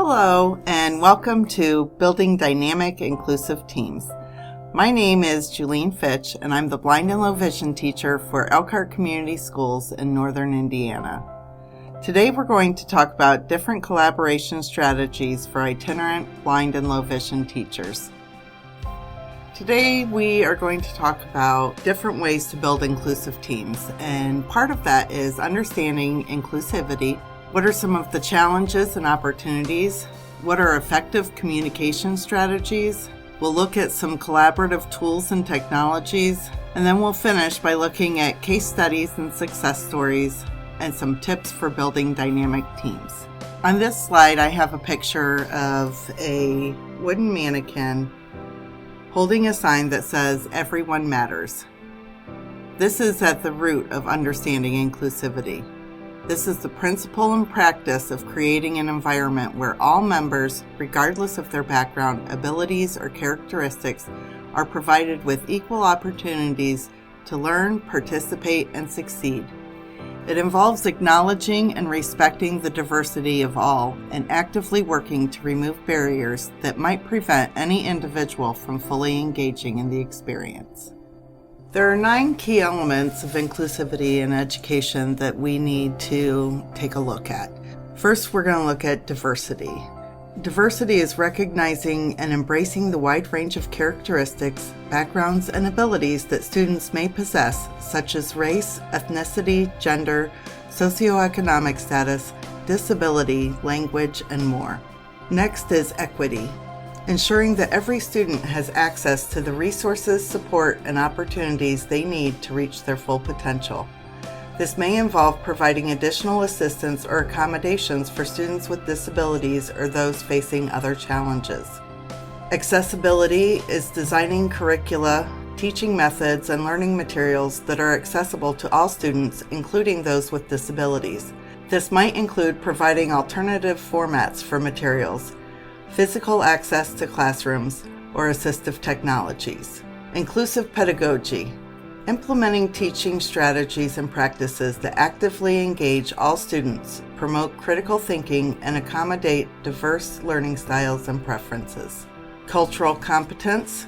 Hello, and welcome to Building Dynamic Inclusive Teams. My name is Julene Fitch, and I'm the blind and low vision teacher for Elkhart Community Schools in Northern Indiana. Today we're going to talk about different collaboration strategies for itinerant blind and low vision teachers. Today we are going to talk about different ways to build inclusive teams, and part of that is understanding inclusivity. What are some of the challenges and opportunities? What are effective communication strategies? We'll look at some collaborative tools and technologies, and then we'll finish by looking at case studies and success stories and some tips for building dynamic teams. On this slide, I have a picture of a wooden mannequin holding a sign that says, "Everyone matters." This is at the root of understanding inclusivity. This is the principle and practice of creating an environment where all members, regardless of their background, abilities, or characteristics, are provided with equal opportunities to learn, participate, and succeed. It involves acknowledging and respecting the diversity of all and actively working to remove barriers that might prevent any individual from fully engaging in the experience. There are 9 key elements of inclusivity in education that we need to take a look at. First, we're going to look at diversity. Diversity is recognizing and embracing the wide range of characteristics, backgrounds, and abilities that students may possess, such as race, ethnicity, gender, socioeconomic status, disability, language, and more. Next is equity. Ensuring that every student has access to the resources, support, and opportunities they need to reach their full potential. This may involve providing additional assistance or accommodations for students with disabilities or those facing other challenges. Accessibility is designing curricula, teaching methods, and learning materials that are accessible to all students, including those with disabilities. This might include providing alternative formats for materials, physical access to classrooms, or assistive technologies. Inclusive pedagogy. Implementing teaching strategies and practices that actively engage all students, promote critical thinking, and accommodate diverse learning styles and preferences. Cultural competence.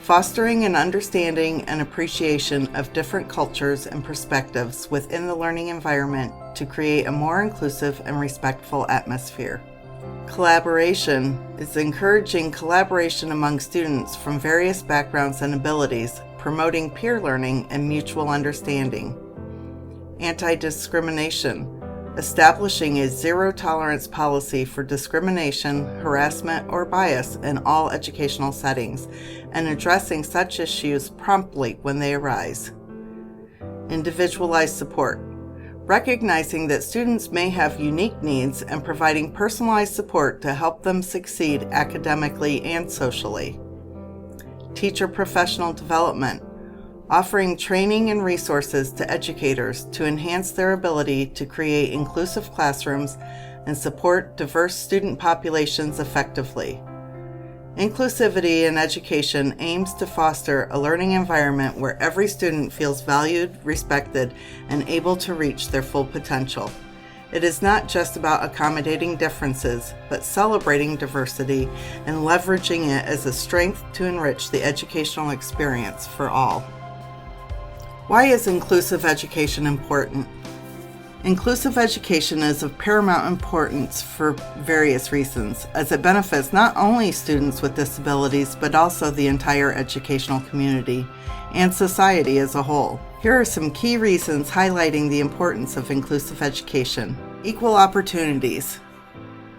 Fostering an understanding and appreciation of different cultures and perspectives within the learning environment to create a more inclusive and respectful atmosphere. Collaboration is encouraging collaboration among students from various backgrounds and abilities, promoting peer learning and mutual understanding. Anti-discrimination, establishing a zero-tolerance policy for discrimination, harassment, or bias in all educational settings, and addressing such issues promptly when they arise. Individualized support. Recognizing that students may have unique needs and providing personalized support to help them succeed academically and socially. Teacher professional development. Offering training and resources to educators to enhance their ability to create inclusive classrooms and support diverse student populations effectively. Inclusivity in education aims to foster a learning environment where every student feels valued, respected, and able to reach their full potential. It is not just about accommodating differences, but celebrating diversity and leveraging it as a strength to enrich the educational experience for all. Why is inclusive education important? Inclusive education is of paramount importance for various reasons, as it benefits not only students with disabilities, but also the entire educational community and society as a whole. Here are some key reasons highlighting the importance of inclusive education. Equal opportunities.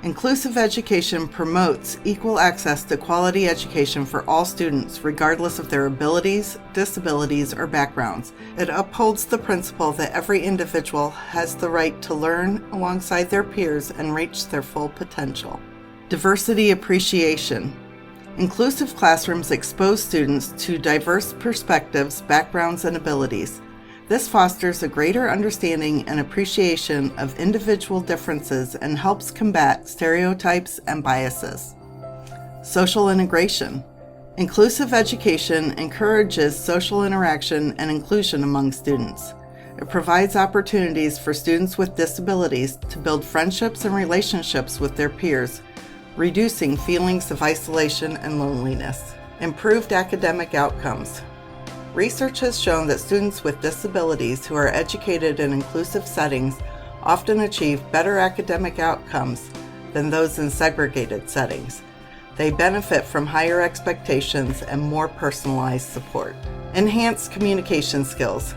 Inclusive education promotes equal access to quality education for all students, regardless of their abilities, disabilities, or backgrounds. It upholds the principle that every individual has the right to learn alongside their peers and reach their full potential. Diversity appreciation. Inclusive classrooms expose students to diverse perspectives, backgrounds, and abilities. This fosters a greater understanding and appreciation of individual differences and helps combat stereotypes and biases. Social integration. Inclusive education encourages social interaction and inclusion among students. It provides opportunities for students with disabilities to build friendships and relationships with their peers, reducing feelings of isolation and loneliness. Improved academic outcomes. Research has shown that students with disabilities who are educated in inclusive settings often achieve better academic outcomes than those in segregated settings. They benefit from higher expectations and more personalized support. Enhanced communication skills.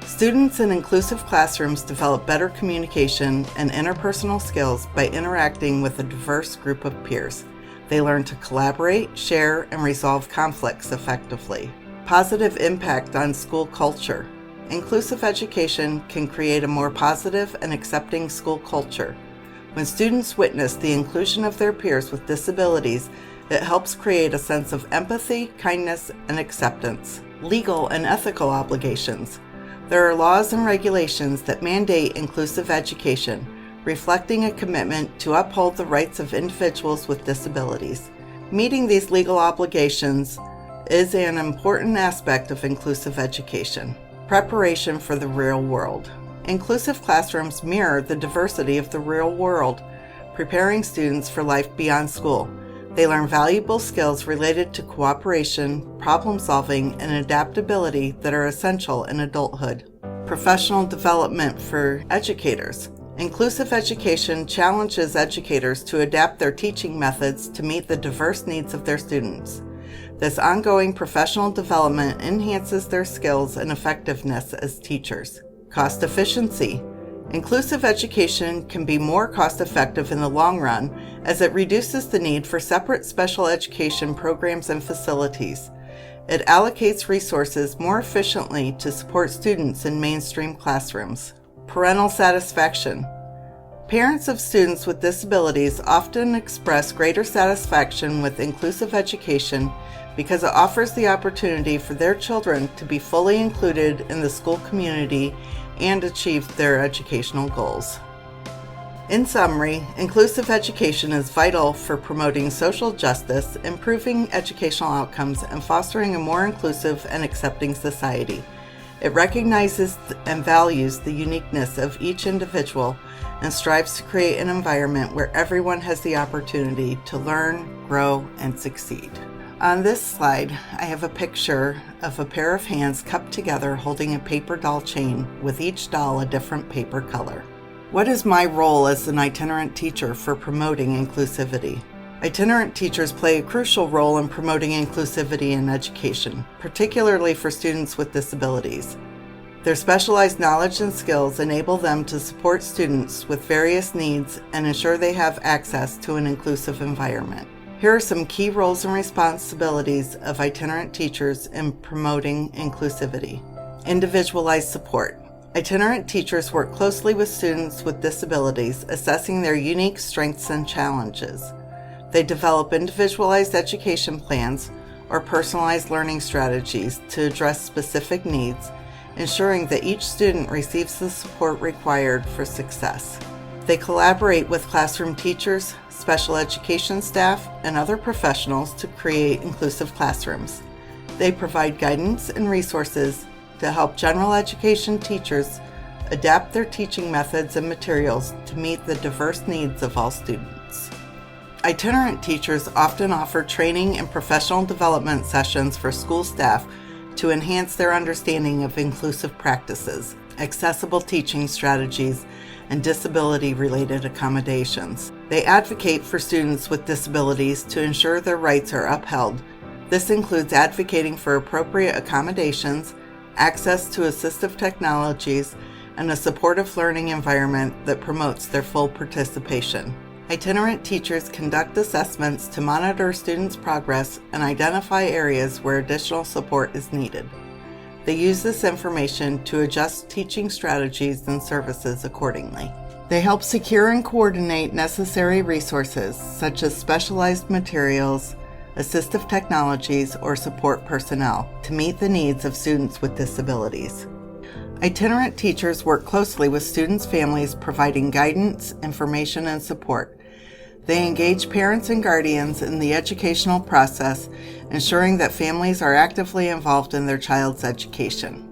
Students in inclusive classrooms develop better communication and interpersonal skills by interacting with a diverse group of peers. They learn to collaborate, share, and resolve conflicts effectively. Positive impact on school culture. Inclusive education can create a more positive and accepting school culture. When students witness the inclusion of their peers with disabilities, it helps create a sense of empathy, kindness, and acceptance. Legal and ethical obligations. There are laws and regulations that mandate inclusive education, reflecting a commitment to uphold the rights of individuals with disabilities. Meeting these legal obligations is an important aspect of inclusive education. Preparation for the real world. Inclusive classrooms mirror the diversity of the real world, preparing students for life beyond school. They learn valuable skills related to cooperation, problem solving, and adaptability that are essential in adulthood. Professional development for educators. Inclusive education challenges educators to adapt their teaching methods to meet the diverse needs of their students. This ongoing professional development enhances their skills and effectiveness as teachers. Cost efficiency. Inclusive education can be more cost-effective in the long run as it reduces the need for separate special education programs and facilities. It allocates resources more efficiently to support students in mainstream classrooms. Parental satisfaction. Parents of students with disabilities often express greater satisfaction with inclusive education because it offers the opportunity for their children to be fully included in the school community and achieve their educational goals. In summary, inclusive education is vital for promoting social justice, improving educational outcomes, and fostering a more inclusive and accepting society. It recognizes and values the uniqueness of each individual and strives to create an environment where everyone has the opportunity to learn, grow, and succeed. On this slide, I have a picture of a pair of hands cupped together holding a paper doll chain, with each doll a different paper color. What is my role as an itinerant teacher for promoting inclusivity? Itinerant teachers play a crucial role in promoting inclusivity in education, particularly for students with disabilities. Their specialized knowledge and skills enable them to support students with various needs and ensure they have access to an inclusive environment. Here are some key roles and responsibilities of itinerant teachers in promoting inclusivity. Individualized support. Itinerant teachers work closely with students with disabilities, assessing their unique strengths and challenges. They develop individualized education plans or personalized learning strategies to address specific needs, ensuring that each student receives the support required for success. They collaborate with classroom teachers, special education staff, and other professionals to create inclusive classrooms. They provide guidance and resources to help general education teachers adapt their teaching methods and materials to meet the diverse needs of all students. Itinerant teachers often offer training and professional development sessions for school staff to enhance their understanding of inclusive practices, accessible teaching strategies, and disability-related accommodations. They advocate for students with disabilities to ensure their rights are upheld. This includes advocating for appropriate accommodations, access to assistive technologies, and a supportive learning environment that promotes their full participation. Itinerant teachers conduct assessments to monitor students' progress and identify areas where additional support is needed. They use this information to adjust teaching strategies and services accordingly. They help secure and coordinate necessary resources, such as specialized materials, assistive technologies, or support personnel, to meet the needs of students with disabilities. Itinerant teachers work closely with students' families, providing guidance, information, and support. They engage parents and guardians in the educational process, ensuring that families are actively involved in their child's education.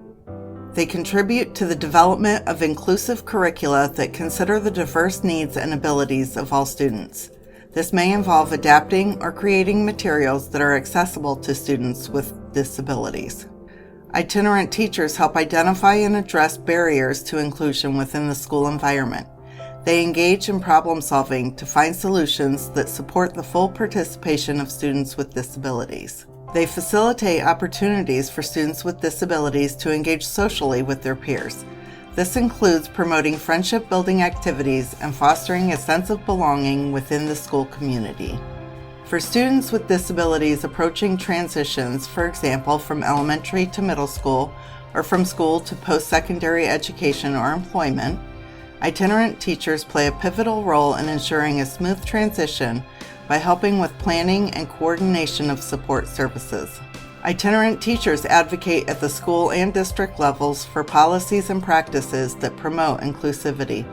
They contribute to the development of inclusive curricula that consider the diverse needs and abilities of all students. This may involve adapting or creating materials that are accessible to students with disabilities. Itinerant teachers help identify and address barriers to inclusion within the school environment. They engage in problem solving to find solutions that support the full participation of students with disabilities. They facilitate opportunities for students with disabilities to engage socially with their peers. This includes promoting friendship-building activities and fostering a sense of belonging within the school community. For students with disabilities approaching transitions, for example, from elementary to middle school, or from school to post-secondary education or employment, itinerant teachers play a pivotal role in ensuring a smooth transition by helping with planning and coordination of support services. Itinerant teachers advocate at the school and district levels for policies and practices that promote inclusivity.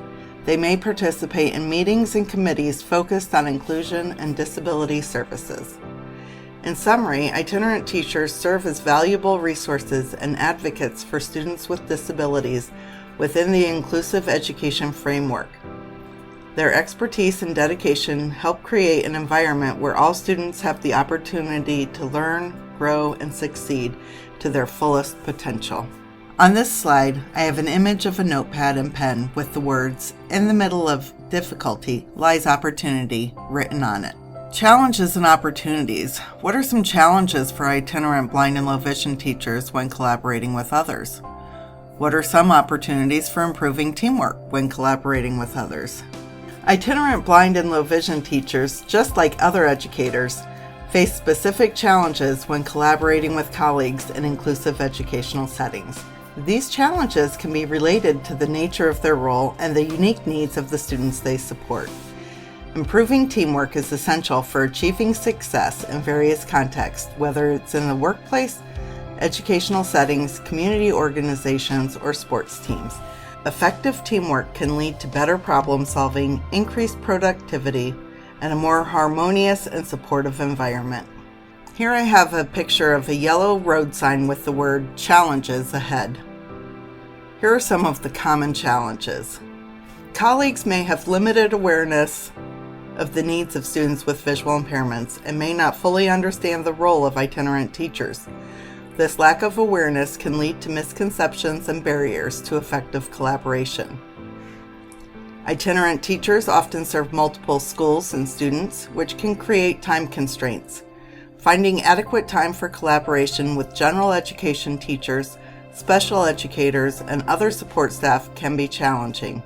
They may participate in meetings and committees focused on inclusion and disability services. In summary, itinerant teachers serve as valuable resources and advocates for students with disabilities within the inclusive education framework. Their expertise and dedication help create an environment where all students have the opportunity to learn, grow, and succeed to their fullest potential. On this slide, I have an image of a notepad and pen with the words, "In the middle of difficulty lies opportunity," written on it. Challenges and opportunities. What are some challenges for itinerant blind and low vision teachers when collaborating with others? What are some opportunities for improving teamwork when collaborating with others? Itinerant blind and low vision teachers, just like other educators, face specific challenges when collaborating with colleagues in inclusive educational settings. These challenges can be related to the nature of their role and the unique needs of the students they support. Improving teamwork is essential for achieving success in various contexts, whether it's in the workplace, educational settings, community organizations, or sports teams. Effective teamwork can lead to better problem solving, increased productivity, and a more harmonious and supportive environment. Here I have a picture of a yellow road sign with the word "Challenges" ahead. Here are some of the common challenges. Colleagues may have limited awareness of the needs of students with visual impairments and may not fully understand the role of itinerant teachers. This lack of awareness can lead to misconceptions and barriers to effective collaboration. Itinerant teachers often serve multiple schools and students, which can create time constraints. Finding adequate time for collaboration with general education teachers, special educators, and other support staff can be challenging.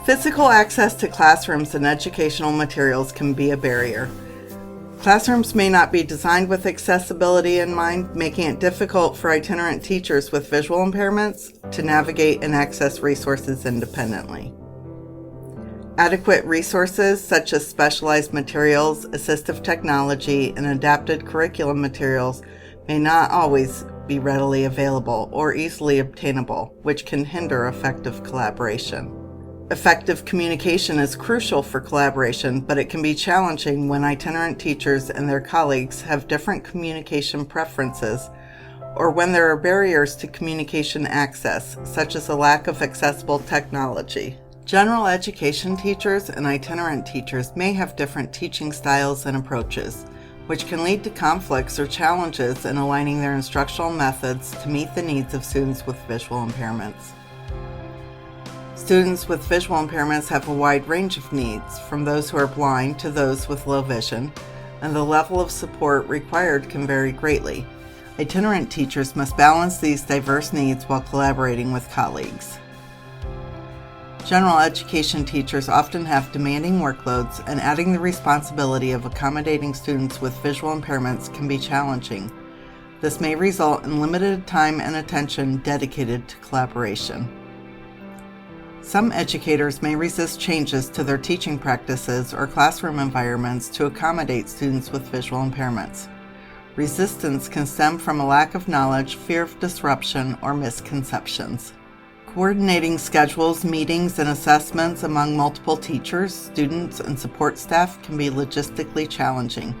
Physical access to classrooms and educational materials can be a barrier. Classrooms may not be designed with accessibility in mind, making it difficult for itinerant teachers with visual impairments to navigate and access resources independently. Adequate resources such as specialized materials, assistive technology, and adapted curriculum materials may not always be readily available or easily obtainable, which can hinder effective collaboration. Effective communication is crucial for collaboration, but it can be challenging when itinerant teachers and their colleagues have different communication preferences or when there are barriers to communication access, such as a lack of accessible technology. General education teachers and itinerant teachers may have different teaching styles and approaches, which can lead to conflicts or challenges in aligning their instructional methods to meet the needs of students with visual impairments. Students with visual impairments have a wide range of needs, from those who are blind to those with low vision, and the level of support required can vary greatly. Itinerant teachers must balance these diverse needs while collaborating with colleagues. General education teachers often have demanding workloads, and adding the responsibility of accommodating students with visual impairments can be challenging. This may result in limited time and attention dedicated to collaboration. Some educators may resist changes to their teaching practices or classroom environments to accommodate students with visual impairments. Resistance can stem from a lack of knowledge, fear of disruption, or misconceptions. Coordinating schedules, meetings, and assessments among multiple teachers, students, and support staff can be logistically challenging.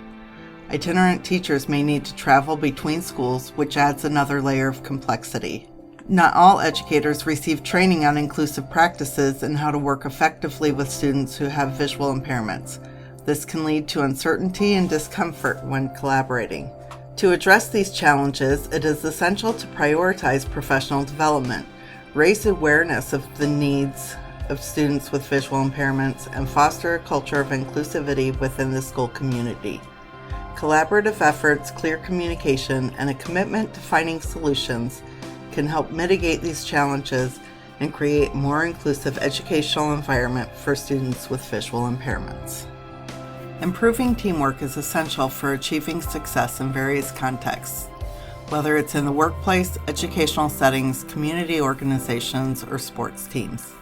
Itinerant teachers may need to travel between schools, which adds another layer of complexity. Not all educators receive training on inclusive practices and how to work effectively with students who have visual impairments. This can lead to uncertainty and discomfort when collaborating. To address these challenges, it is essential to prioritize professional development, raise awareness of the needs of students with visual impairments, and foster a culture of inclusivity within the school community. Collaborative efforts, clear communication, and a commitment to finding solutions can help mitigate these challenges and create a more inclusive educational environment for students with visual impairments. Improving teamwork is essential for achieving success in various contexts, whether it's in the workplace, educational settings, community organizations, or sports teams.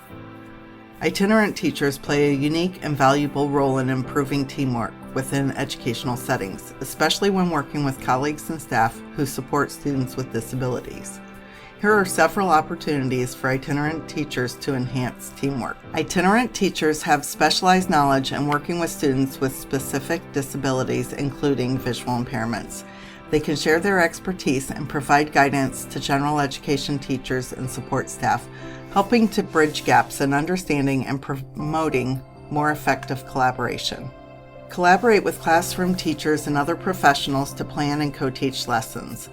Itinerant teachers play a unique and valuable role in improving teamwork within educational settings, especially when working with colleagues and staff who support students with disabilities. Here are several opportunities for itinerant teachers to enhance teamwork. Itinerant teachers have specialized knowledge in working with students with specific disabilities, including visual impairments. They can share their expertise and provide guidance to general education teachers and support staff, helping to bridge gaps in understanding and promoting more effective collaboration. Collaborate with classroom teachers and other professionals to plan and co-teach lessons.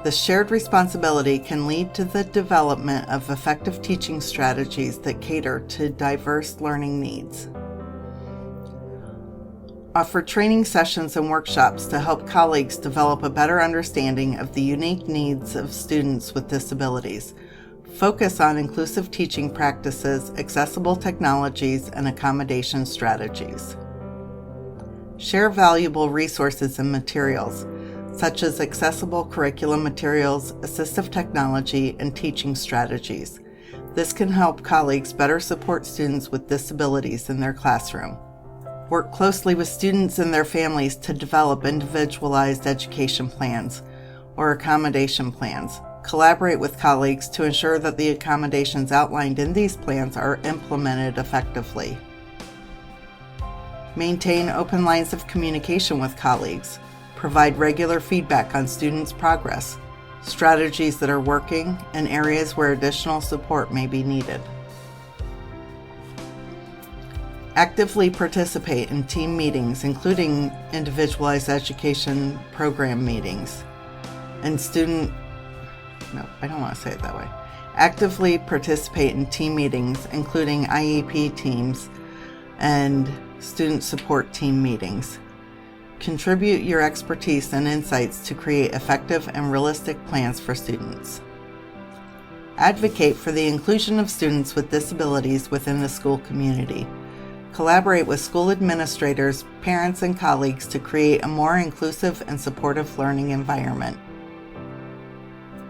This shared responsibility can lead to the development of effective teaching strategies that cater to diverse learning needs. Offer training sessions and workshops to help colleagues develop a better understanding of the unique needs of students with disabilities. Focus on inclusive teaching practices, accessible technologies, and accommodation strategies. Share valuable resources and materials, such as accessible curriculum materials, assistive technology, and teaching strategies. This can help colleagues better support students with disabilities in their classroom. Work closely with students and their families to develop individualized education plans or accommodation plans. Collaborate with colleagues to ensure that the accommodations outlined in these plans are implemented effectively. Maintain open lines of communication with colleagues. Provide regular feedback on students' progress, strategies that are working, and areas where additional support may be needed. Actively participate in team meetings, including individualized education program meetings, and Actively participate in team meetings, including IEP teams and student support team meetings. Contribute your expertise and insights to create effective and realistic plans for students. Advocate for the inclusion of students with disabilities within the school community. Collaborate with school administrators, parents, and colleagues to create a more inclusive and supportive learning environment.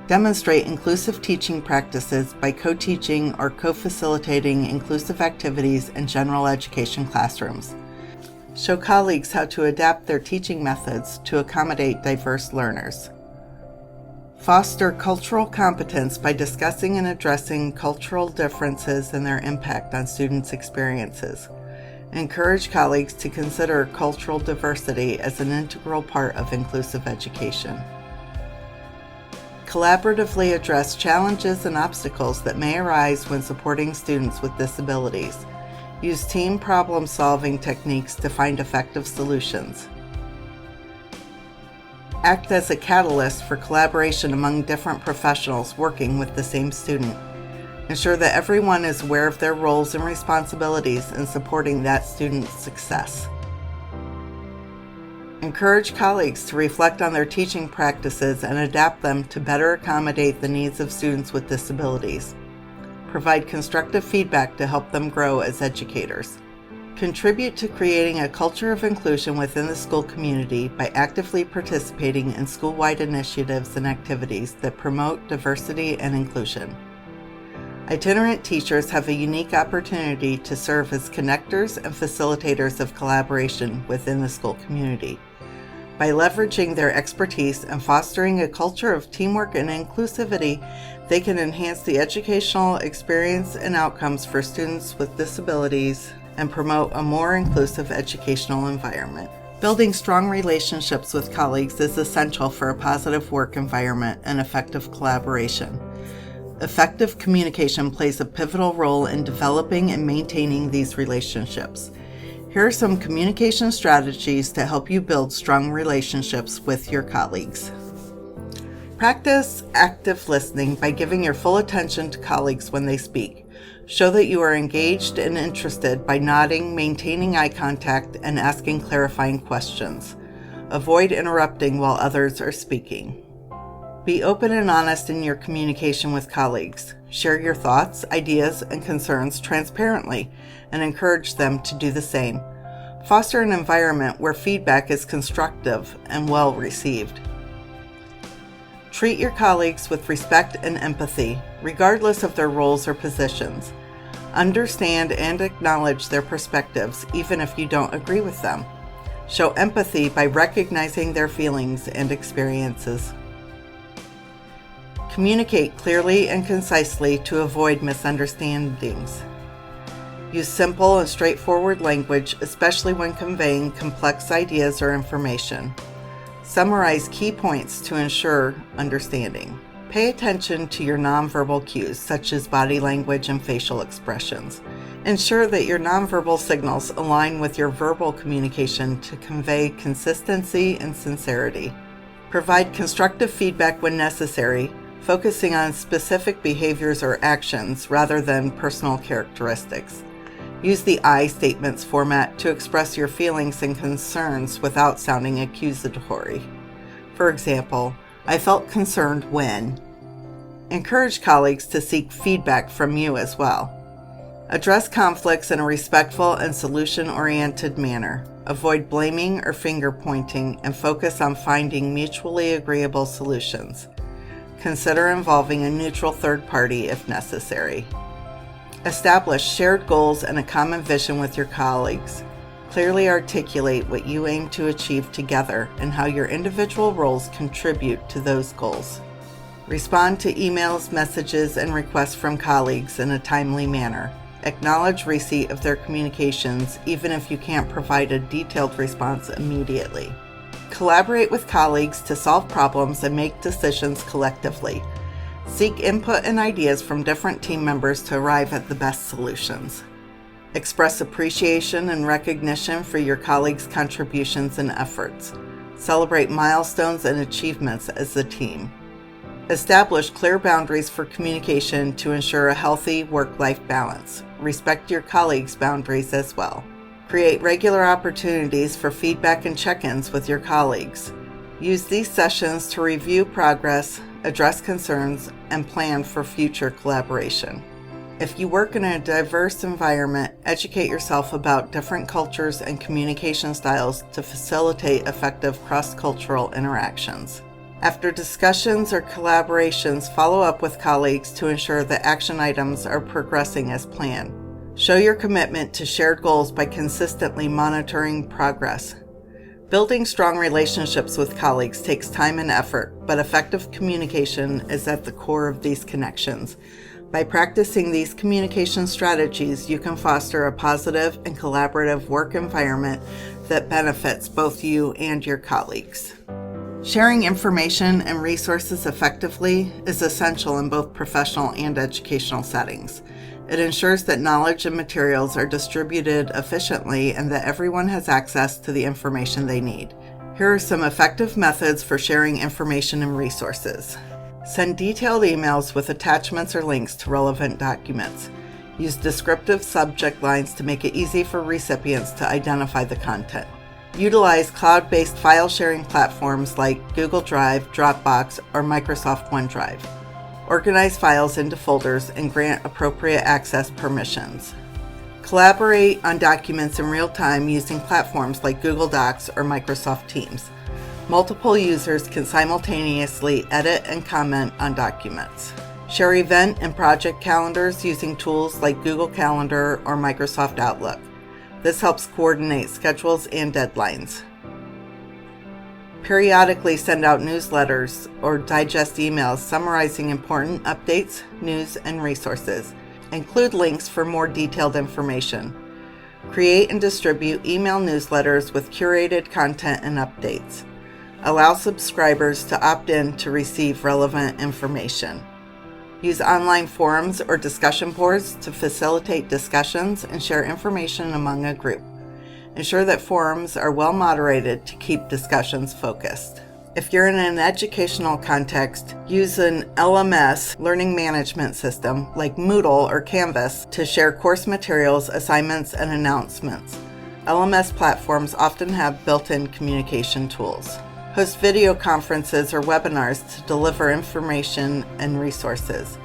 Demonstrate inclusive teaching practices by co-teaching or co-facilitating inclusive activities in general education classrooms. Show colleagues how to adapt their teaching methods to accommodate diverse learners. Foster cultural competence by discussing and addressing cultural differences and their impact on students' experiences. Encourage colleagues to consider cultural diversity as an integral part of inclusive education. Collaboratively address challenges and obstacles that may arise when supporting students with disabilities. Use team problem-solving techniques to find effective solutions. Act as a catalyst for collaboration among different professionals working with the same student. Ensure that everyone is aware of their roles and responsibilities in supporting that student's success. Encourage colleagues to reflect on their teaching practices and adapt them to better accommodate the needs of students with disabilities. Provide constructive feedback to help them grow as educators. Contribute to creating a culture of inclusion within the school community by actively participating in school-wide initiatives and activities that promote diversity and inclusion. Itinerant teachers have a unique opportunity to serve as connectors and facilitators of collaboration within the school community. By leveraging their expertise and fostering a culture of teamwork and inclusivity, they can enhance the educational experience and outcomes for students with disabilities and promote a more inclusive educational environment. Building strong relationships with colleagues is essential for a positive work environment and effective collaboration. Effective communication plays a pivotal role in developing and maintaining these relationships. Here are some communication strategies to help you build strong relationships with your colleagues. Practice active listening by giving your full attention to colleagues when they speak. Show that you are engaged and interested by nodding, maintaining eye contact, and asking clarifying questions. Avoid interrupting while others are speaking. Be open and honest in your communication with colleagues. Share your thoughts, ideas, and concerns transparently and encourage them to do the same. Foster an environment where feedback is constructive and well received. Treat your colleagues with respect and empathy, regardless of their roles or positions. Understand and acknowledge their perspectives, even if you don't agree with them. Show empathy by recognizing their feelings and experiences. Communicate clearly and concisely to avoid misunderstandings. Use simple and straightforward language, especially when conveying complex ideas or information. Summarize key points to ensure understanding. Pay attention to your nonverbal cues, such as body language and facial expressions. Ensure that your nonverbal signals align with your verbal communication to convey consistency and sincerity. Provide constructive feedback when necessary, focusing on specific behaviors or actions rather than personal characteristics. Use the I statements format to express your feelings and concerns without sounding accusatory. For example, I felt concerned when. Encourage colleagues to seek feedback from you as well. Address conflicts in a respectful and solution-oriented manner. Avoid blaming or finger-pointing and focus on finding mutually agreeable solutions. Consider involving a neutral third party if necessary. Establish shared goals and a common vision with your colleagues. Clearly articulate what you aim to achieve together and how your individual roles contribute to those goals. Respond to emails, messages, and requests from colleagues in a timely manner. Acknowledge receipt of their communications even if you can't provide a detailed response immediately. Collaborate with colleagues to solve problems and make decisions collectively. Seek input and ideas from different team members to arrive at the best solutions. Express appreciation and recognition for your colleagues' contributions and efforts. Celebrate milestones and achievements as a team. Establish clear boundaries for communication to ensure a healthy work-life balance. Respect your colleagues' boundaries as well. Create regular opportunities for feedback and check-ins with your colleagues. Use these sessions to review progress, address concerns, and plan for future collaboration. If you work in a diverse environment, educate yourself about different cultures and communication styles to facilitate effective cross-cultural interactions. After discussions or collaborations, follow up with colleagues to ensure that action items are progressing as planned. Show your commitment to shared goals by consistently monitoring progress. Building strong relationships with colleagues takes time and effort, but effective communication is at the core of these connections. By practicing these communication strategies, you can foster a positive and collaborative work environment that benefits both you and your colleagues. Sharing information and resources effectively is essential in both professional and educational settings. It ensures that knowledge and materials are distributed efficiently and that everyone has access to the information they need. Here are some effective methods for sharing information and resources. Send detailed emails with attachments or links to relevant documents. Use descriptive subject lines to make it easy for recipients to identify the content. Utilize cloud-based file sharing platforms like Google Drive, Dropbox, or Microsoft OneDrive. Organize files into folders and grant appropriate access permissions. Collaborate on documents in real time using platforms like Google Docs or Microsoft Teams. Multiple users can simultaneously edit and comment on documents. Share event and project calendars using tools like Google Calendar or Microsoft Outlook. This helps coordinate schedules and deadlines. Periodically send out newsletters or digest emails summarizing important updates, news, and resources. Include links for more detailed information. Create and distribute email newsletters with curated content and updates. Allow subscribers to opt in to receive relevant information. Use online forums or discussion boards to facilitate discussions and share information among a group. Ensure that forums are well moderated to keep discussions focused. If you're in an educational context, use an LMS learning management system like Moodle or Canvas to share course materials, assignments, and announcements. LMS platforms often have built-in communication tools. Host video conferences or webinars to deliver information and resources.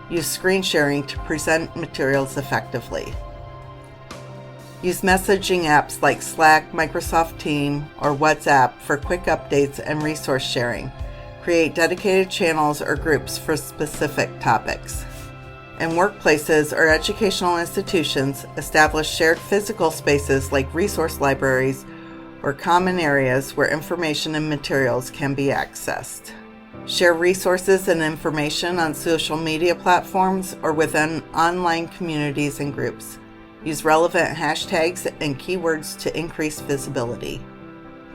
Use screen sharing to present materials effectively. Use messaging apps like Slack, Microsoft Teams, or WhatsApp for quick updates and resource sharing. Create dedicated channels or groups for specific topics. In workplaces or educational institutions, establish shared physical spaces like resource libraries or common areas where information and materials can be accessed. Share resources and information on social media platforms or within online communities and groups. Use relevant hashtags and keywords to increase visibility.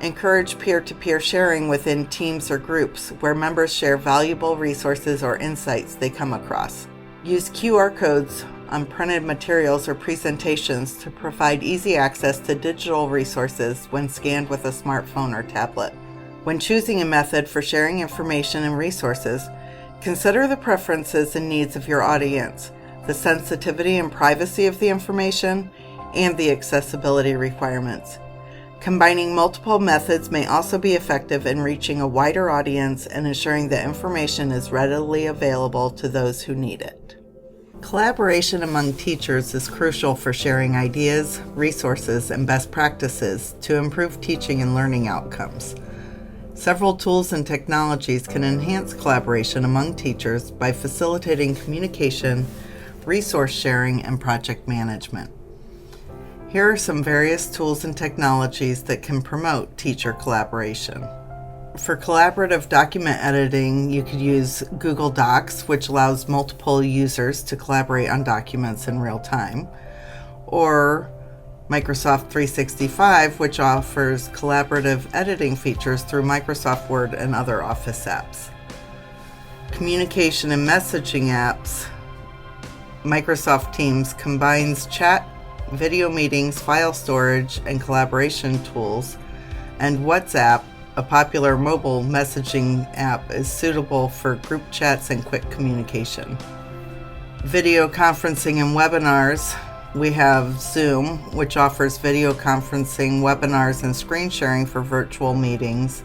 Encourage peer-to-peer sharing within teams or groups where members share valuable resources or insights they come across. Use QR codes on printed materials or presentations to provide easy access to digital resources when scanned with a smartphone or tablet. When choosing a method for sharing information and resources, consider the preferences and needs of your audience, the sensitivity and privacy of the information, and the accessibility requirements. Combining multiple methods may also be effective in reaching a wider audience and ensuring that information is readily available to those who need it. Collaboration among teachers is crucial for sharing ideas, resources, and best practices to improve teaching and learning outcomes. Several tools and technologies can enhance collaboration among teachers by facilitating communication, resource sharing, and project management. Here are some various tools and technologies that can promote teacher collaboration. For collaborative document editing, you could use Google Docs, which allows multiple users to collaborate on documents in real time, or Microsoft 365, which offers collaborative editing features through Microsoft Word and other Office apps. Communication and messaging apps. Microsoft Teams combines chat, video meetings, file storage, and collaboration tools, and WhatsApp, a popular mobile messaging app, is suitable for group chats and quick communication. Video conferencing and webinars. We have Zoom, which offers video conferencing, webinars, and screen sharing for virtual meetings,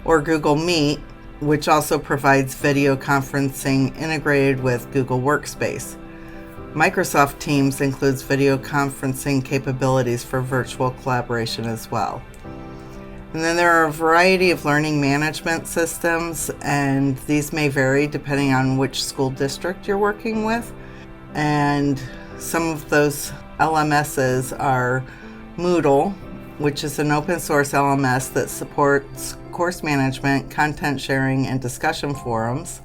or Google Meet, which also provides video conferencing integrated with Google Workspace. Microsoft Teams includes video conferencing capabilities for virtual collaboration as well. And then there are a variety of learning management systems, and these may vary depending on which school district you're working with. And some of those LMSs are Moodle, which is an open source LMS that supports course management, content sharing, and discussion forums.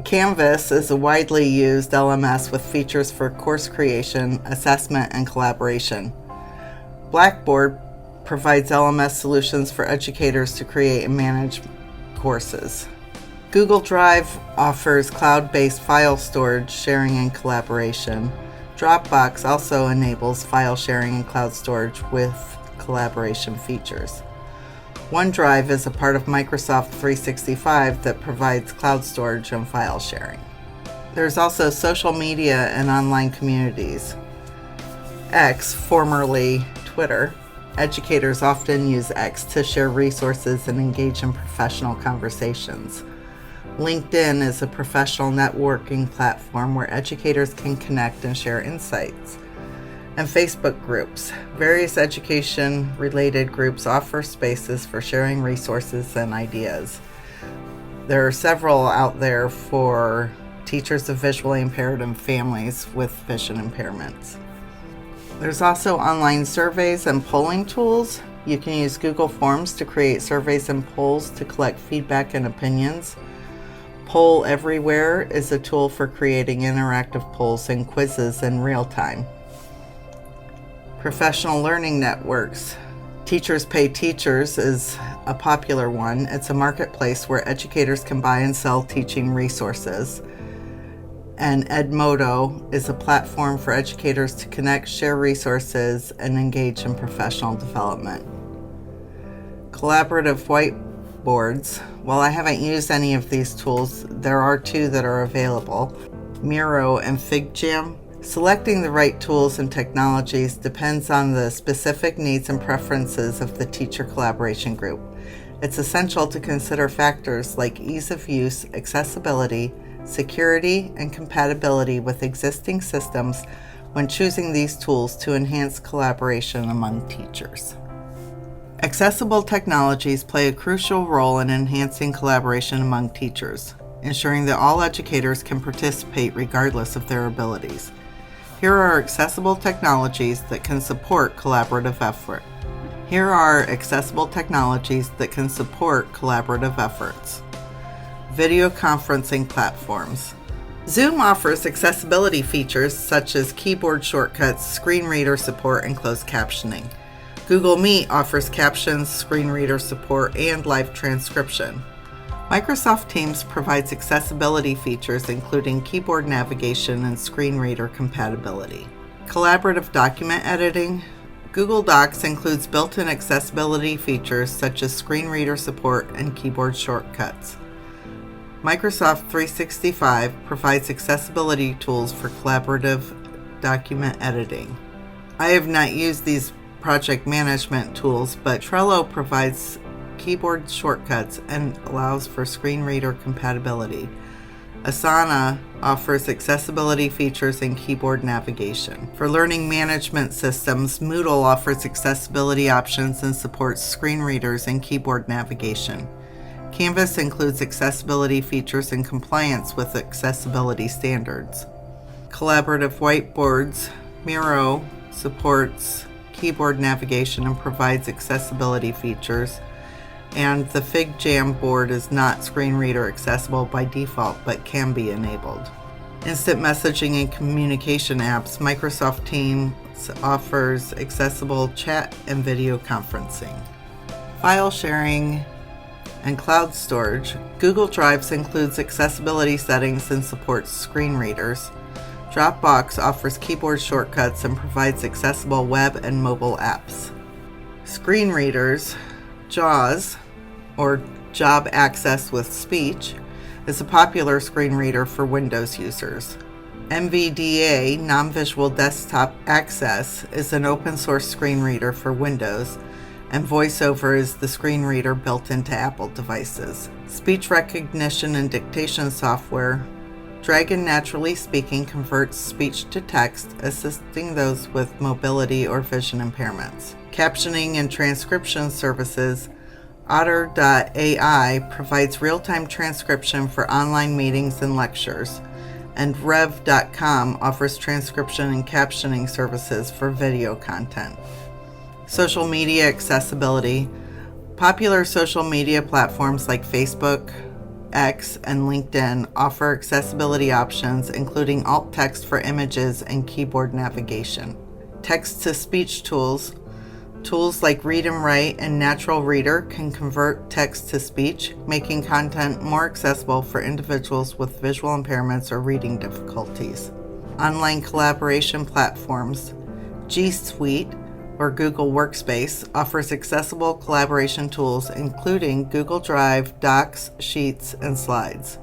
Canvas is a widely used LMS with features for course creation, assessment, and collaboration. Blackboard provides LMS solutions for educators to create and manage courses. Google Drive offers cloud-based file storage, sharing, and collaboration. Dropbox also enables file sharing and cloud storage with collaboration features. OneDrive is a part of Microsoft 365 that provides cloud storage and file sharing. There's also social media and online communities. X, formerly Twitter. Educators often use X to share resources and engage in professional conversations. LinkedIn is a professional networking platform where educators can connect and share insights. And Facebook groups. Various education-related groups offer spaces for sharing resources and ideas. There are several out there for teachers of visually impaired and families with vision impairments. There's also online surveys and polling tools. You can use Google Forms to create surveys and polls to collect feedback and opinions. Poll Everywhere is a tool for creating interactive polls and quizzes in real time. Professional learning networks. Teachers Pay Teachers is a popular one. It's a marketplace where educators can buy and sell teaching resources. and Edmodo is a platform for educators to connect, share resources, and engage in professional development. Collaborative whiteboards. While I haven't used any of these tools, there are two that are available, Miro and FigJam. Selecting the right tools and technologies depends on the specific needs and preferences of the teacher collaboration group. It's essential to consider factors like ease of use, accessibility, security, and compatibility with existing systems when choosing these tools to enhance collaboration among teachers. Accessible technologies play a crucial role in enhancing collaboration among teachers, ensuring that all educators can participate regardless of their abilities. Here are accessible technologies that can support collaborative effort. Video conferencing platforms. Zoom offers accessibility features such as keyboard shortcuts, screen reader support, and closed captioning. Google Meet offers captions, screen reader support, and live transcription. Microsoft Teams provides accessibility features including keyboard navigation and screen reader compatibility. Collaborative document editing. Google Docs includes built-in accessibility features such as screen reader support and keyboard shortcuts. Microsoft 365 provides accessibility tools for collaborative document editing. I have not used these project management tools, but Trello provides keyboard shortcuts and allows for screen reader compatibility. Asana offers accessibility features and keyboard navigation. For learning management systems, Moodle offers accessibility options and supports screen readers and keyboard navigation. Canvas includes accessibility features and compliance with accessibility standards. Collaborative whiteboards. Miro supports keyboard navigation and provides accessibility features. And the FigJam board is not screen reader accessible by default, but can be enabled. Instant messaging and communication apps. Microsoft Teams offers accessible chat and video conferencing. File sharing and cloud storage. Google Drive includes accessibility settings and supports screen readers. Dropbox offers keyboard shortcuts and provides accessible web and mobile apps. Screen readers. JAWS, or Job Access with Speech, is a popular screen reader for Windows users. NVDA, Non-Visual Desktop Access, is an open source screen reader for Windows, and VoiceOver is the screen reader built into Apple devices. Speech recognition and dictation software. Dragon Naturally Speaking converts speech to text, assisting those with mobility or vision impairments. Captioning and transcription services. Otter.ai provides real-time transcription for online meetings and lectures, and Rev.com offers transcription and captioning services for video content. Social media accessibility. Popular social media platforms like Facebook, X, and LinkedIn offer accessibility options, including alt text for images and keyboard navigation. Text-to-speech tools. Tools like Read and Write and Natural Reader can convert text to speech, making content more accessible for individuals with visual impairments or reading difficulties. Online collaboration platforms. G Suite, or Google Workspace, offers accessible collaboration tools including Google Drive, Docs, Sheets, and Slides.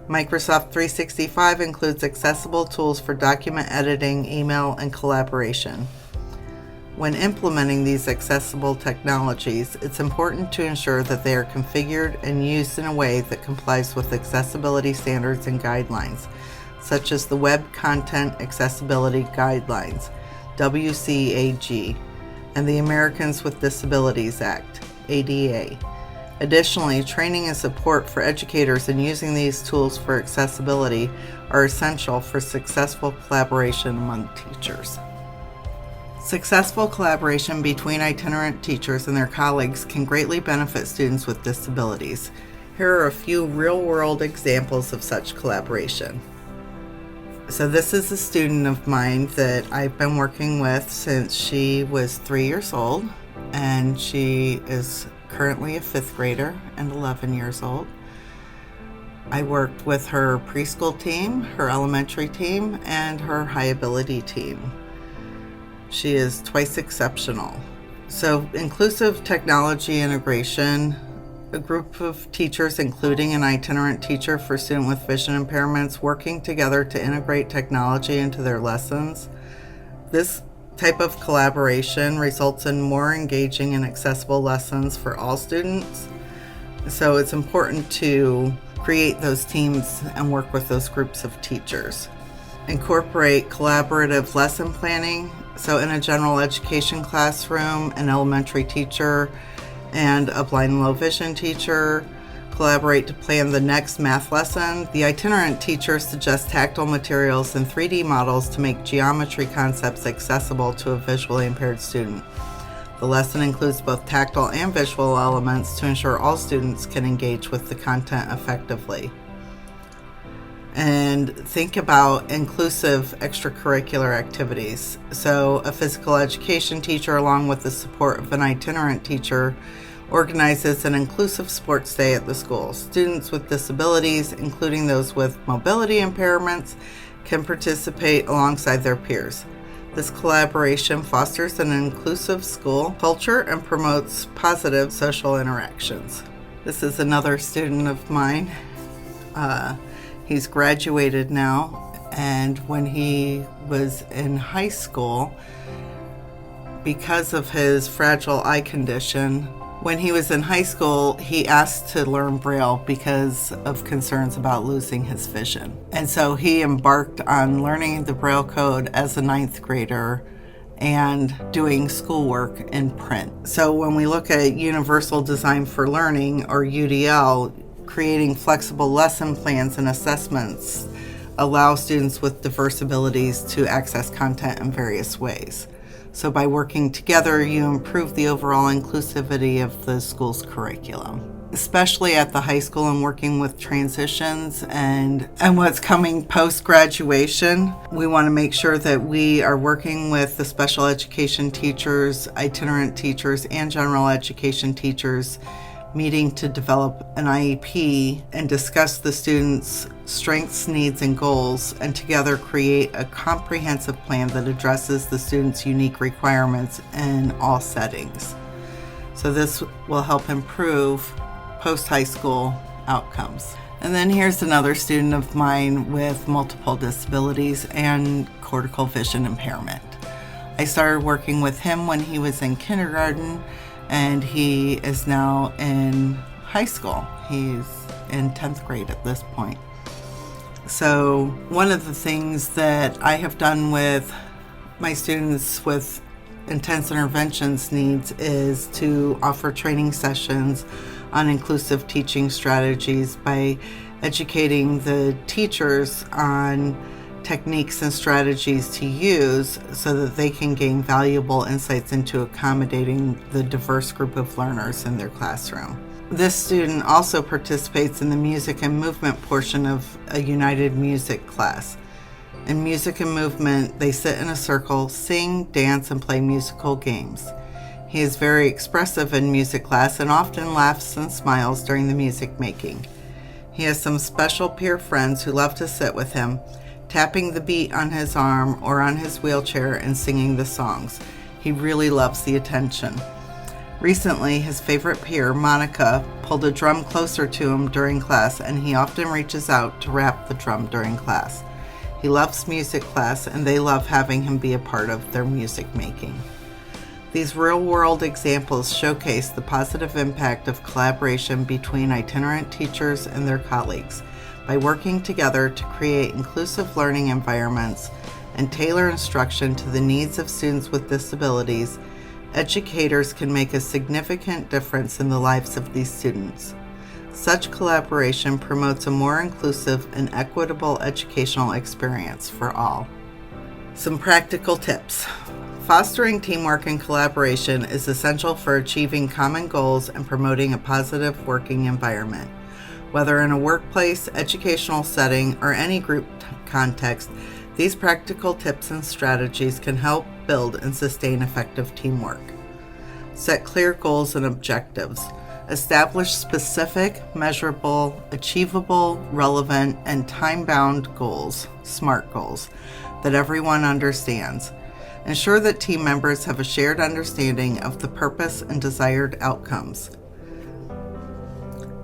Microsoft 365 includes accessible tools for document editing, email, and collaboration. When implementing these accessible technologies, it's important to ensure that they are configured and used in a way that complies with accessibility standards and guidelines, such as the Web Content Accessibility Guidelines, WCAG, and the Americans with Disabilities Act, ADA. Additionally, training and support for educators in using these tools for accessibility are essential for successful collaboration among teachers. Successful collaboration between itinerant teachers and their colleagues can greatly benefit students with disabilities. Here are a few real-world examples of such collaboration. So this is a student of mine that I've been working with since she was 3 years old, and she is currently a 5th grader and 11 years old. I worked with her preschool team, her elementary team, and her high ability team. She is twice exceptional. So, inclusive technology integration, a group of teachers, including an itinerant teacher for students with vision impairments, working together to integrate technology into their lessons. This type of collaboration results in more engaging and accessible lessons for all students. So it's important to create those teams and work with those groups of teachers. Incorporate collaborative lesson planning. So in a general education classroom, an elementary teacher and a blind and low vision teacher collaborate to plan the next math lesson. The itinerant teacher suggests tactile materials and 3D models to make geometry concepts accessible to a visually impaired student. The lesson includes both tactile and visual elements to ensure all students can engage with the content effectively. And think about inclusive extracurricular activities. So a physical education teacher, along with the support of an itinerant teacher, organizes an inclusive sports day at the school. Students with disabilities, including those with mobility impairments, can participate alongside their peers. This collaboration fosters an inclusive school culture and promotes positive social interactions. This is another student of mine. He's graduated now, and when he was in high school, because of his fragile eye condition, when he was in high school, he asked to learn Braille because of concerns about losing his vision. And so he embarked on learning the Braille code as a 9th grader and doing schoolwork in print. So when we look at Universal Design for Learning, or UDL, creating flexible lesson plans and assessments allow students with diverse abilities to access content in various ways. So by working together, you improve the overall inclusivity of the school's curriculum. Especially at the high school and working with transitions and what's coming post-graduation, we want to make sure that we are working with the special education teachers, itinerant teachers, and general education teachers, meeting to develop an IEP and discuss the students' strengths, needs, and goals, and together create a comprehensive plan that addresses the students' unique requirements in all settings. So this will help improve post-high school outcomes. And then here's another student of mine with multiple disabilities and cortical vision impairment. I started working with him when he was in kindergarten, and he is now in high school. He's in 10th grade at this point. So one of the things that I have done with my students with intense interventions needs is to offer training sessions on inclusive teaching strategies by educating the teachers on techniques and strategies to use so that they can gain valuable insights into accommodating the diverse group of learners in their classroom. This student also participates in the music and movement portion of a United Music class. In music and movement, they sit in a circle, sing, dance, and play musical games. He is very expressive in music class and often laughs and smiles during the music making. He has some special peer friends who love to sit with him, tapping the beat on his arm or on his wheelchair and singing the songs. He really loves the attention. Recently, his favorite peer, Monica, pulled a drum closer to him during class, and he often reaches out to rap the drum during class. He loves music class, and they love having him be a part of their music making. These real-world examples showcase the positive impact of collaboration between itinerant teachers and their colleagues. By working together to create inclusive learning environments and tailor instruction to the needs of students with disabilities, educators can make a significant difference in the lives of these students. Such collaboration promotes a more inclusive and equitable educational experience for all. Some practical tips. Fostering teamwork and collaboration is essential for achieving common goals and promoting a positive working environment. Whether in a workplace, educational setting, or any group context, these practical tips and strategies can help build and sustain effective teamwork. Set clear goals and objectives. Establish specific, measurable, achievable, relevant, and time-bound goals, SMART goals, that everyone understands. Ensure that team members have a shared understanding of the purpose and desired outcomes.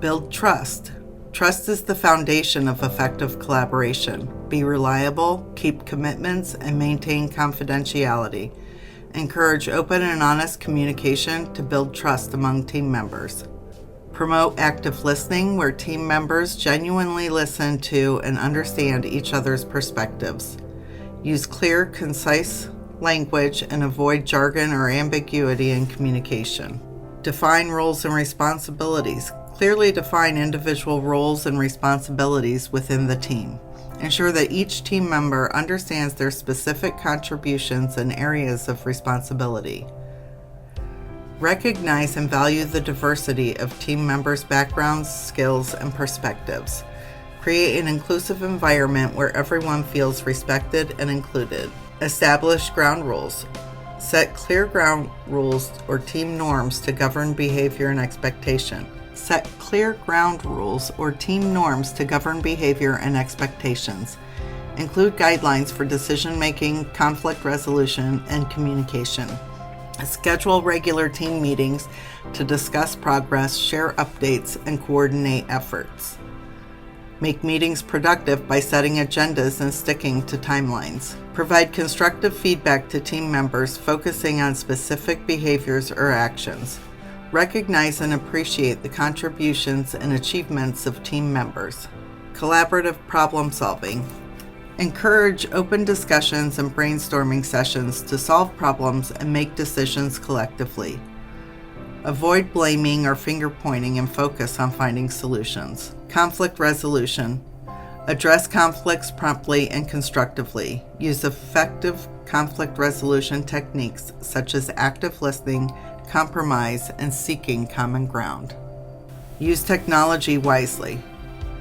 Build trust. Trust is the foundation of effective collaboration. Be reliable, keep commitments, and maintain confidentiality. Encourage open and honest communication to build trust among team members. Promote active listening, where team members genuinely listen to and understand each other's perspectives. Use clear, concise language and avoid jargon or ambiguity in communication. Define roles and responsibilities. Clearly define individual roles and responsibilities within the team. Ensure that each team member understands their specific contributions and areas of responsibility. Recognize and value the diversity of team members' backgrounds, skills, and perspectives. Create an inclusive environment where everyone feels respected and included. Establish ground rules. Set clear ground rules or team norms to govern behavior and expectation. Set clear ground rules or team norms to govern behavior and expectations. Include guidelines for decision-making, conflict resolution, and communication. Schedule regular team meetings to discuss progress, share updates, and coordinate efforts. Make meetings productive by setting agendas and sticking to timelines. Provide constructive feedback to team members, focusing on specific behaviors or actions. Recognize and appreciate the contributions and achievements of team members. Collaborative problem solving. Encourage open discussions and brainstorming sessions to solve problems and make decisions collectively. Avoid blaming or finger pointing and focus on finding solutions. Conflict resolution. Address conflicts promptly and constructively. Use effective conflict resolution techniques such as active listening, compromise, and seeking common ground. Use technology wisely.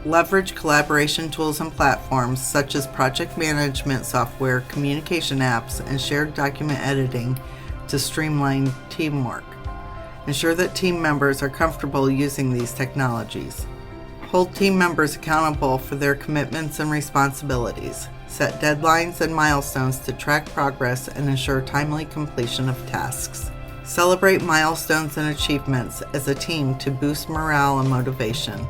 Leverage collaboration tools and platforms such as project management software, communication apps, and shared document editing to streamline teamwork. Ensure that team members are comfortable using these technologies. Hold team members accountable for their commitments and responsibilities. Set deadlines and milestones to track progress and ensure timely completion of tasks. Celebrate milestones and achievements as a team to boost morale and motivation.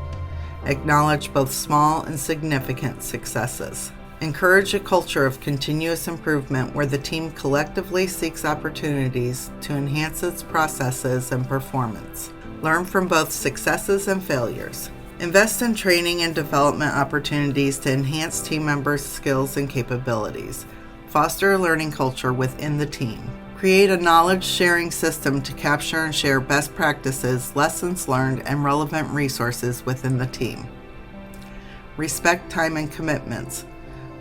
Acknowledge both small and significant successes. Encourage a culture of continuous improvement where the team collectively seeks opportunities to enhance its processes and performance. Learn from both successes and failures. Invest in training and development opportunities to enhance team members' skills and capabilities. Foster a learning culture within the team. Create a knowledge-sharing system to capture and share best practices, lessons learned, and relevant resources within the team. Respect time and commitments.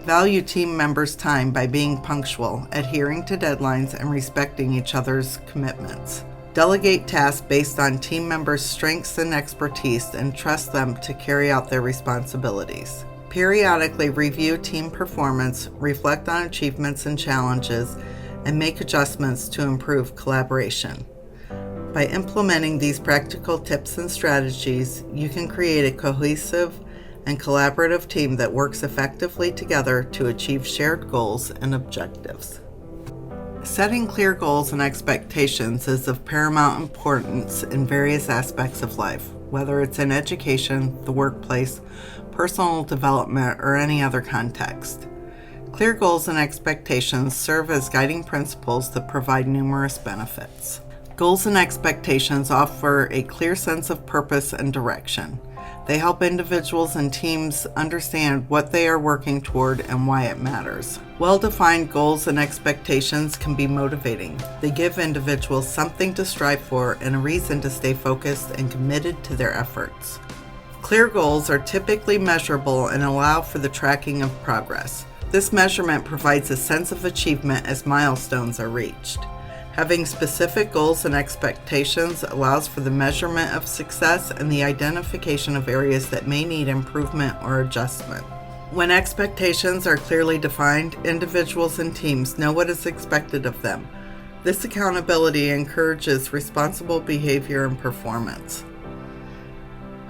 Value team members' time by being punctual, adhering to deadlines, and respecting each other's commitments. Delegate tasks based on team members' strengths and expertise and trust them to carry out their responsibilities. Periodically review team performance, reflect on achievements and challenges, and make adjustments to improve collaboration. By implementing these practical tips and strategies, you can create a cohesive and collaborative team that works effectively together to achieve shared goals and objectives. Setting clear goals and expectations is of paramount importance in various aspects of life, whether it's in education, the workplace, personal development, or any other context. Clear goals and expectations serve as guiding principles that provide numerous benefits. Goals and expectations offer a clear sense of purpose and direction. They help individuals and teams understand what they are working toward and why it matters. Well-defined goals and expectations can be motivating. They give individuals something to strive for and a reason to stay focused and committed to their efforts. Clear goals are typically measurable and allow for the tracking of progress. This measurement provides a sense of achievement as milestones are reached. Having specific goals and expectations allows for the measurement of success and the identification of areas that may need improvement or adjustment. When expectations are clearly defined, individuals and teams know what is expected of them. This accountability encourages responsible behavior and performance.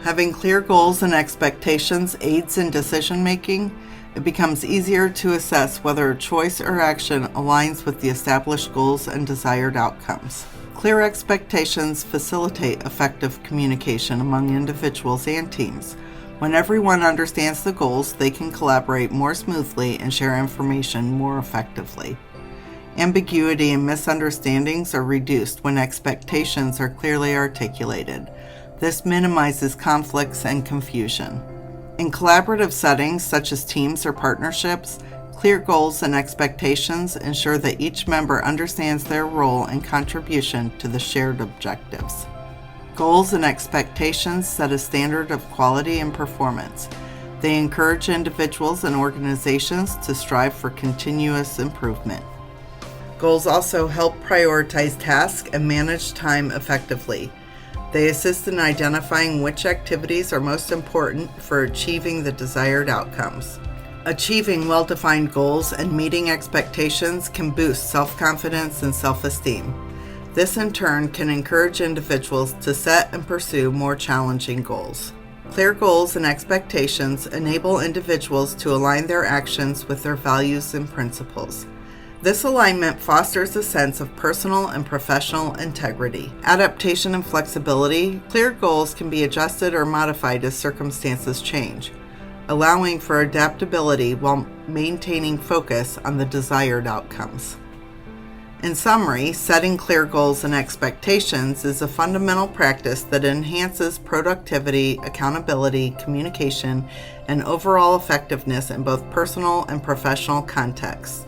Having clear goals and expectations aids in decision making. It becomes easier to assess whether a choice or action aligns with the established goals and desired outcomes. Clear expectations facilitate effective communication among individuals and teams. When everyone understands the goals, they can collaborate more smoothly and share information more effectively. Ambiguity and misunderstandings are reduced when expectations are clearly articulated. This minimizes conflicts and confusion. In collaborative settings, such as teams or partnerships, clear goals and expectations ensure that each member understands their role and contribution to the shared objectives. Goals and expectations set a standard of quality and performance. They encourage individuals and organizations to strive for continuous improvement. Goals also help prioritize tasks and manage time effectively. They assist in identifying which activities are most important for achieving the desired outcomes. Achieving well-defined goals and meeting expectations can boost self-confidence and self-esteem. This in turn can encourage individuals to set and pursue more challenging goals. Clear goals and expectations enable individuals to align their actions with their values and principles. This alignment fosters a sense of personal and professional integrity. Adaptation and flexibility. Clear goals can be adjusted or modified as circumstances change, allowing for adaptability while maintaining focus on the desired outcomes. In summary, setting clear goals and expectations is a fundamental practice that enhances productivity, accountability, communication, and overall effectiveness in both personal and professional contexts.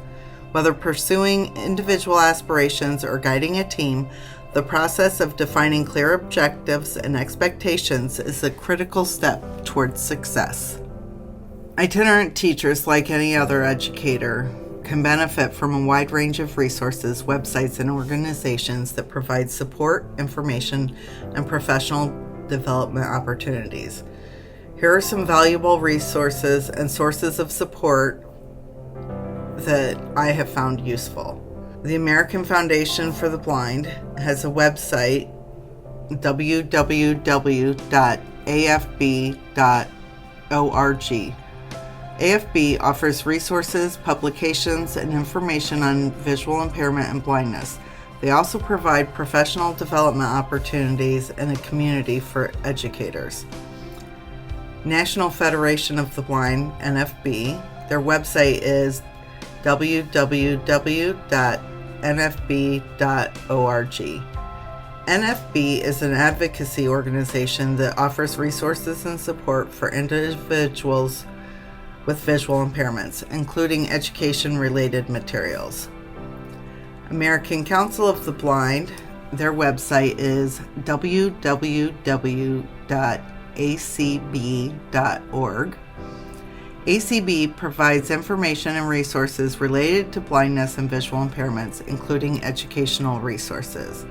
Whether pursuing individual aspirations or guiding a team, the process of defining clear objectives and expectations is a critical step towards success. Itinerant teachers, like any other educator, can benefit from a wide range of resources, websites, and organizations that provide support, information, and professional development opportunities. Here are some valuable resources and sources of support that I have found useful. The American Foundation for the Blind has a website, www.afb.org. AFB offers resources, publications, and information on visual impairment and blindness. They also provide professional development opportunities and a community for educators. National Federation of the Blind, NFB, their website is www.nfb.org. NFB is an advocacy organization that offers resources and support for individuals with visual impairments, including education-related materials. American Council of the Blind, their website is www.acb.org. ACB provides information and resources related to blindness and visual impairments, including educational resources.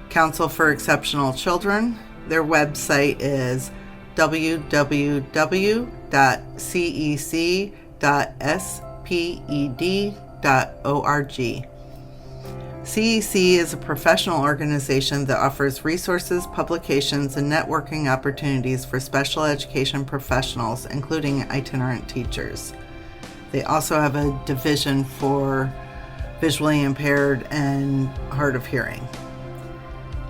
Council for Exceptional Children, their website is www.cec.sped.org. CEC is a professional organization that offers resources, publications, and networking opportunities for special education professionals, including itinerant teachers. They also have a division for visually impaired and hard of hearing.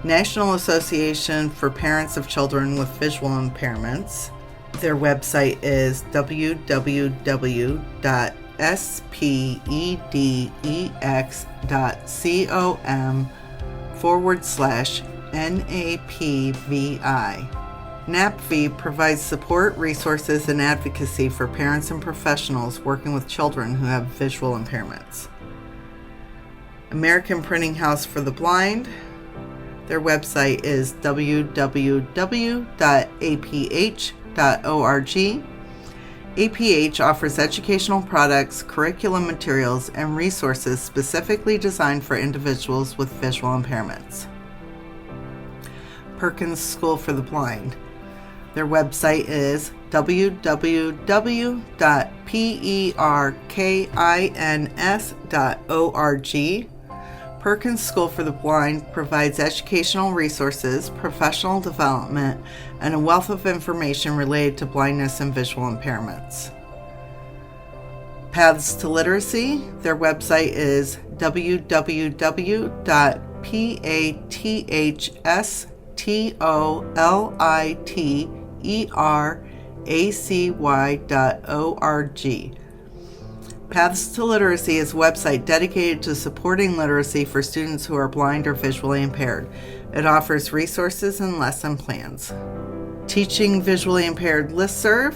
National Association for Parents of Children with Visual Impairments. Their website is www.spedex.com/NAPVI. NAPV provides support, resources, and advocacy for parents and professionals working with children who have visual impairments. American Printing House for the Blind. Their website is www.aph.org. APH offers educational products, curriculum materials, and resources specifically designed for individuals with visual impairments. Perkins School for the Blind. Their website is www.perkins.org. Perkins School for the Blind provides educational resources, professional development, and a wealth of information related to blindness and visual impairments. Paths to Literacy, their website is www.pathstoliteracy.org. Paths to Literacy is a website dedicated to supporting literacy for students who are blind or visually impaired. It offers resources and lesson plans. Teaching Visually Impaired Listserv.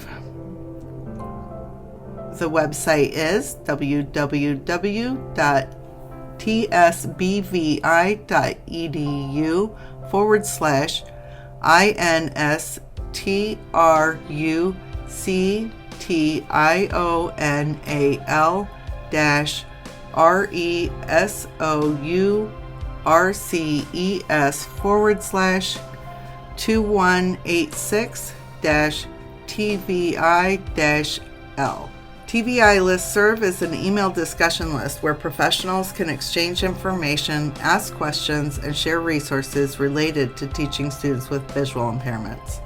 The website is www.tsbvi.edu/resources/2186-TVI-L. TVI Listserv is an email discussion list where professionals can exchange information, ask questions, and share resources related to teaching students with visual impairments.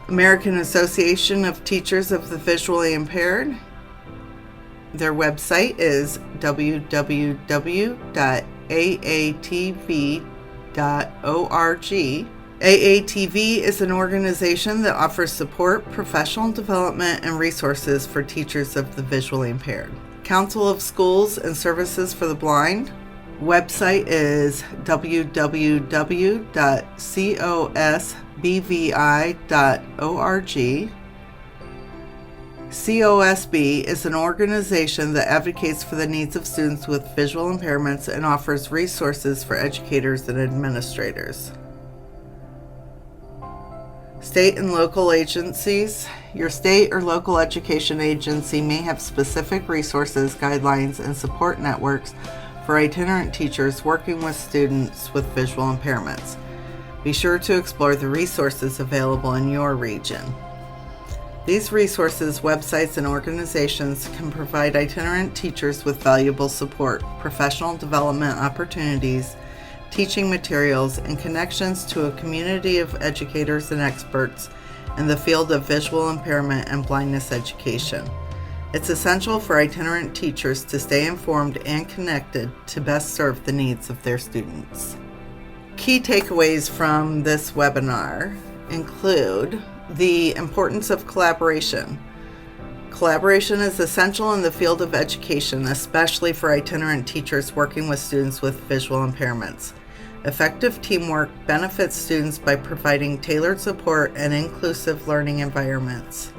American Association of Teachers of the Visually Impaired. Their website is www.aatv.org. AATV is an organization that offers support, professional development, and resources for teachers of the visually impaired. Council of Schools and Services for the Blind. Website is www.cosbvi.org. COSB is an organization that advocates for the needs of students with visual impairments and offers resources for educators and administrators. State and local agencies. Your state or local education agency may have specific resources, guidelines, and support networks for itinerant teachers working with students with visual impairments. Be sure to explore the resources available in your region. These resources, websites, and organizations can provide itinerant teachers with valuable support, professional development opportunities, teaching materials, and connections to a community of educators and experts in the field of visual impairment and blindness education. It's essential for itinerant teachers to stay informed and connected to best serve the needs of their students. Key takeaways from this webinar include the importance of collaboration. Collaboration is essential in the field of education, especially for itinerant teachers working with students with visual impairments. Effective teamwork benefits students by providing tailored support and inclusive learning environments.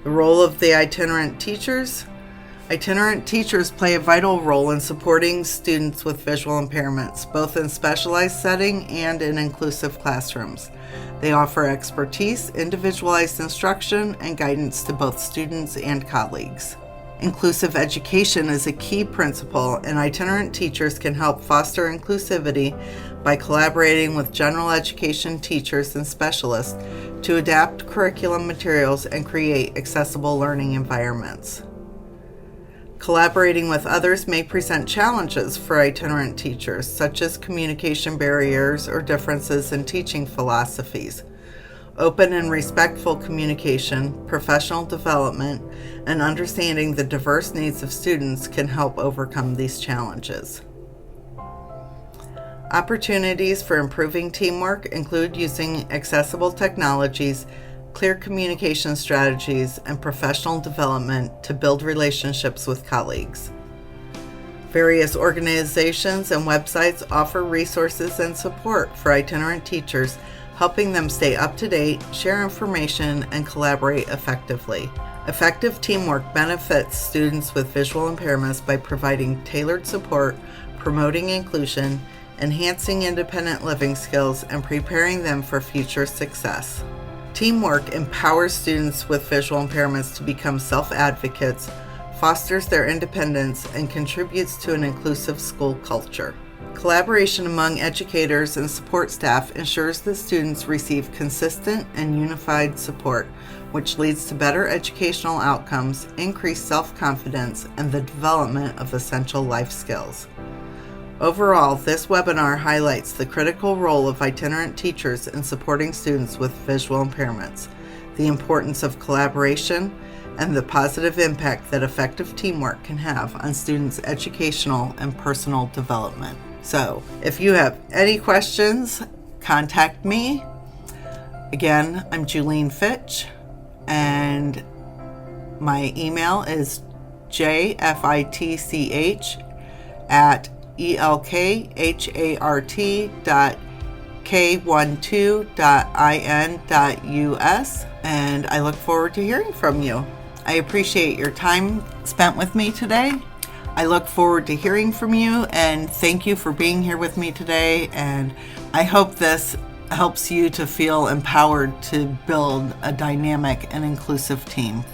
The role of the itinerant teachers. Itinerant teachers play a vital role in supporting students with visual impairments, both in specialized setting and in inclusive classrooms. They offer expertise, individualized instruction, and guidance to both students and colleagues. Inclusive education is a key principle, and itinerant teachers can help foster inclusivity by collaborating with general education teachers and specialists to adapt curriculum materials and create accessible learning environments. Collaborating with others may present challenges for itinerant teachers, such as communication barriers or differences in teaching philosophies. Open and respectful communication, professional development, and understanding the diverse needs of students can help overcome these challenges. Opportunities for improving teamwork include using accessible technologies, clear communication strategies, and professional development to build relationships with colleagues. Various organizations and websites offer resources and support for itinerant teachers, helping them stay up to date, share information, and collaborate effectively. Effective teamwork benefits students with visual impairments by providing tailored support, promoting inclusion, enhancing independent living skills, and preparing them for future success. Teamwork empowers students with visual impairments to become self-advocates, fosters their independence, and contributes to an inclusive school culture. Collaboration among educators and support staff ensures that students receive consistent and unified support, which leads to better educational outcomes, increased self-confidence, and the development of essential life skills. Overall, this webinar highlights the critical role of itinerant teachers in supporting students with visual impairments, the importance of collaboration, and the positive impact that effective teamwork can have on students' educational and personal development. So, if you have any questions, contact me. Again, I'm Julene Fitch, and my email is jfithart.k12.in.us, and I look forward to hearing from you. I appreciate your time spent with me today. I look forward to hearing from you, and thank you for being here with me today, and I hope this helps you to feel empowered to build a dynamic and inclusive team.